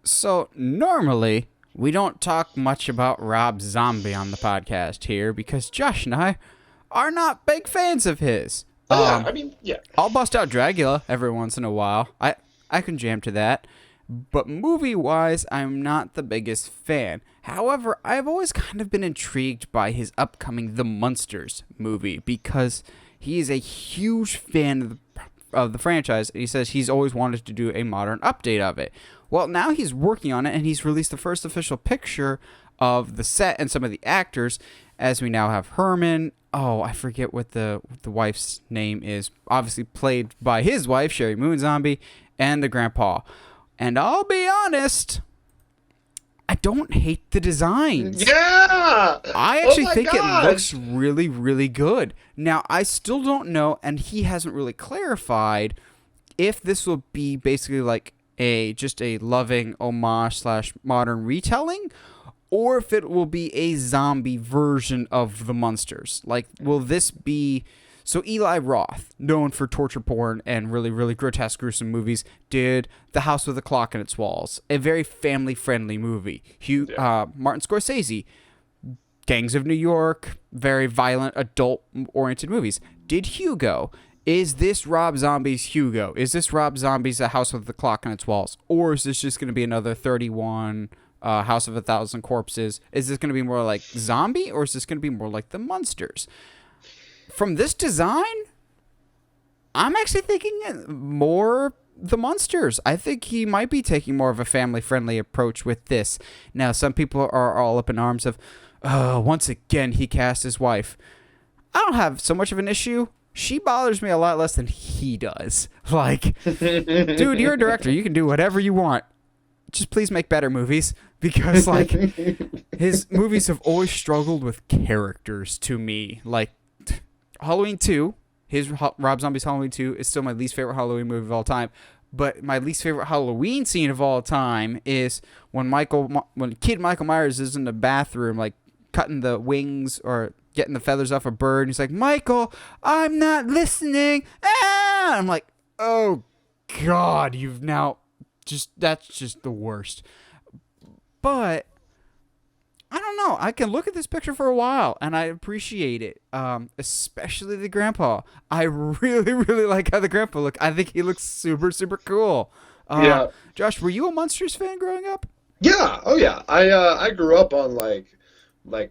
So, normally, we don't talk much about Rob Zombie on the podcast here because Josh and I are not big fans of his. Yeah, I mean, yeah. I'll bust out Dragula every once in a while. I can jam to that. But movie-wise, I'm not the biggest fan. However, I've always kind of been intrigued by his upcoming The Munsters movie because he is a huge fan of the franchise. He says he's always wanted to do a modern update of it. Well, now he's working on it, and he's released the first official picture of the set and some of the actors, as we now have Herman. Oh, I forget what the wife's name is. Obviously played by his wife, Sherry Moon Zombie, and the grandpa. And I'll be honest, I don't hate the designs. Yeah! I actually Oh my think God! it looks really, really good. Now, I still don't know, and he hasn't really clarified if this will be basically like just a loving homage slash modern retelling, or if it will be a zombie version of the Munsters. Like, will this be... So Eli Roth, known for torture porn and really, really grotesque, gruesome movies, did The House with a Clock in Its Walls, a very family-friendly movie. Martin Scorsese, Gangs of New York, very violent, adult-oriented movies. Did Hugo. Is this Rob Zombie's Hugo? Is this Rob Zombie's A House with a Clock on Its Walls? Or is this just going to be another 31... House of a Thousand Corpses? Is this going to be more like Zombie, or is this going to be more like the Munsters? From this design, I'm actually thinking more the Munsters. I think he might be taking more of a family-friendly approach with this. Now, some people are all up in arms of, once again, he cast his wife. I don't have so much of an issue. She bothers me a lot less than he does. Like, dude, you're a director. You can do whatever you want. Just please make better movies, because, like, his movies have always struggled with characters to me. Like, Halloween 2, Rob Zombie's Halloween 2 is still my least favorite Halloween movie of all time. But my least favorite Halloween scene of all time is when Kid Michael Myers is in the bathroom, like, cutting the wings or getting the feathers off a bird. And he's like, Michael, I'm not listening. Ah! I'm like, oh, God, that's just the worst. But I don't know. I can look at this picture for a while, and I appreciate it, especially the grandpa. I really, really like how the grandpa looks. I think he looks super, super cool. Yeah. Josh, were you a Munsters fan growing up? Yeah, oh yeah. I grew up on like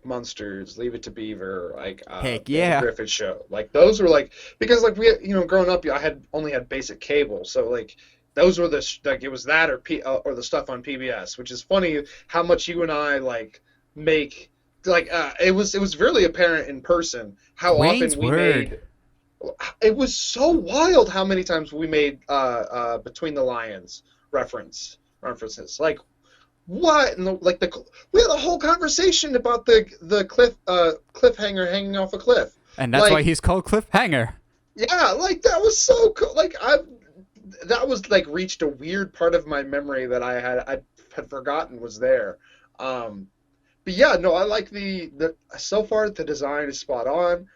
Munsters, Leave It to Beaver, like Heck The yeah. Griffith Show. Like those were like, because like we growing up I had only had basic cable, so like those were like it was that or the stuff on PBS, which is funny how much you and I like make like it was really apparent in person how Wayne's often we Word. made. It was so wild how many times we made Between the Lions references. Like what? And we had a whole conversation about the cliffhanger hanging off a cliff. And that's Like, why he's called Cliffhanger. yeah, like that was so cool. Like that was like reached a weird part of my memory that I had forgotten was there. But yeah, no, I like the so far the design is spot on.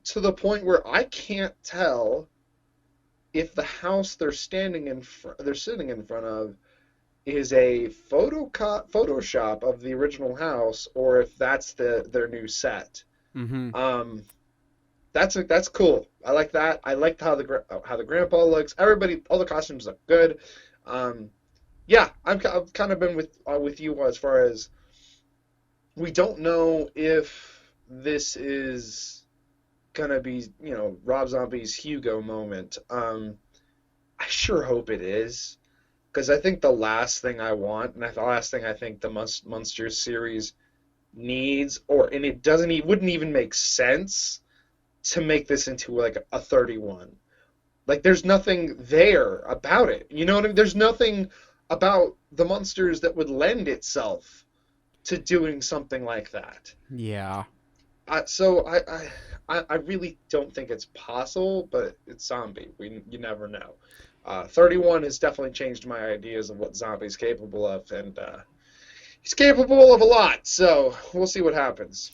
To the point where I can't tell if the house they're sitting in front of is a Photoshop of the original house, or if that's their new set. Mm-hmm. That's cool. I like that. I liked how the grandpa looks. All the costumes look good. Yeah, I've kind of been with you as far as we don't know if this is gonna be Rob Zombie's Hugo moment. I sure hope it is, because I think the last thing I want, and the last thing I think the Munsters series needs, and it wouldn't even make sense to make this into like a 31. Like there's nothing there about it. You know what I mean? There's nothing about the Munsters that would lend itself to doing something like that. Yeah. So I really don't think it's possible, but it's Zombie. You never know. 31 has definitely changed my ideas of what Zombie's capable of, and he's capable of a lot. So we'll see what happens.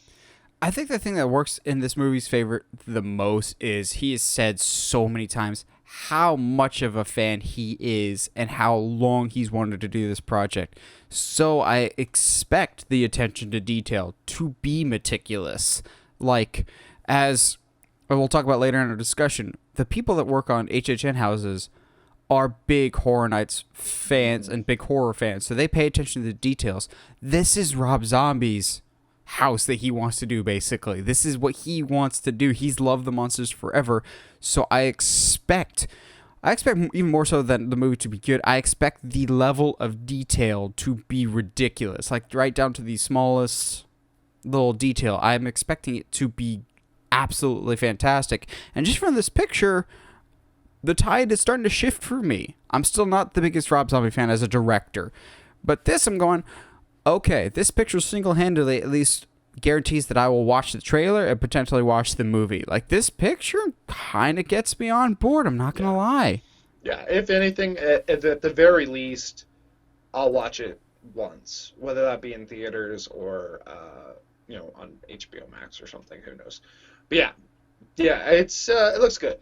I think the thing that works in this movie's favor the most is he has said so many times how much of a fan he is and how long he's wanted to do this project. So I expect the attention to detail to be meticulous. Like, as we'll talk about later in our discussion, the people that work on HHN houses are big Horror Nights fans and big horror fans, so they pay attention to the details. This is Rob Zombie's house that he wants to do, basically. This is what he wants to do. He's loved the monsters forever, so I expect even more so than the movie to be good, I expect the level of detail to be ridiculous, like right down to the smallest little detail. I'm expecting it to be absolutely fantastic, and just from this picture, the tide is starting to shift for me. I'm still not the biggest Rob Zombie fan as a director, but this I'm going, okay, this picture single-handedly at least guarantees that I will watch the trailer and potentially watch the movie. Like, this picture kind of gets me on board, I'm not going to lie. Yeah, if anything, at the very least, I'll watch it once, whether that be in theaters or, on HBO Max or something, who knows. But yeah, it looks good.